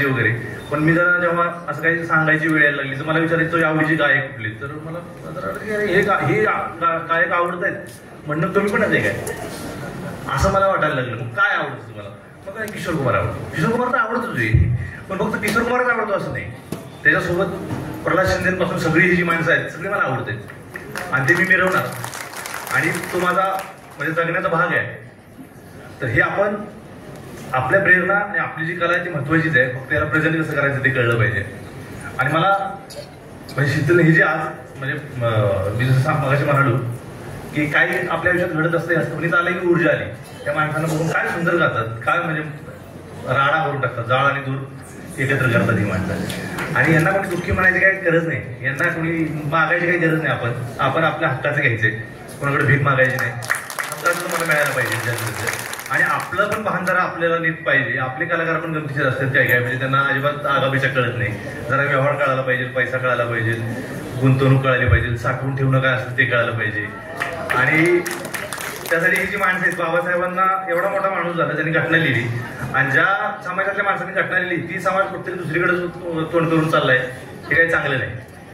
म्हणायची वगैरे, पण मी जरा जेव्हा असं काही सांगायची वेळ यायला लागली तर मला विचारायचं आवडीची गायक कुठली, तर मला हे गायक आवडत आहेत म्हणणं कमी पण आहे काय असं मला वाटायला लागलं. मग काय आवडतं तुम्हाला? मग काय किशोर कुमार आवडतो. किशोर कुमार तर आवडतो तुझे, पण फक्त किशोर कुमारच आवडतो असं नाही, त्याच्यासोबत प्रल्हाद शिंदेपासून सगळी ही जी माणसं आहेत सगळी मला आवडते आणि ते मी मिरवणार आणि तो माझा म्हणजे जगण्याचा भाग आहे. तर हे आपण आपल्या प्रेरणा आणि आपली जी कला आहे ती महत्वाचीच आहे, फक्त याला प्रेझेंट कसं करायचं ते कळलं पाहिजे. आणि मला म्हणजे शीतल ही जी आज म्हणजे मी जसं मगाशी म्हणालो की काही आपल्या आयुष्यात घडत असते, हस्तपणीच आलं की ऊर्जा आली, त्या माणसांना बघून काय सुंदर गातात, काय म्हणजे राडा करून टाकतात, जाळ आणि दूर एकत्र करतात ही माणसं. आणि यांना कोणी दुःखी म्हणायची काही गरज नाही, यांना कोणी मागायची काही गरज नाही. आपण आपल्या हक्काचे घ्यायचे, कोणाकडे भीक मागायची नाही, हक्काचं तुम्हाला मिळायला पाहिजे. आणि आपलं पण भान जरा आपल्याला नीट पाहिजे. आपले कलाकार पण गमतीशीर असतात काय काय, म्हणजे त्यांना अजिबात आगापिछा कळत नाही. जरा व्यवहार कळायला पाहिजे, पैसा कळायला पाहिजे, गुंतवणूक कळाली पाहिजे, साठवून ठेवणं काय असतं ते कळायला पाहिजे. आणि त्यासाठी ही जी माणसं आहेत, बाबासाहेबांना एवढा मोठा माणूस झाला त्यांनी घटना लिहिली, आणि ज्या समाजातल्या माणसांनी घटना लिहिली ती समाज कुठेतरी दुसरीकडे तोंड करून चाललाय, हे काही चांगलं नाही.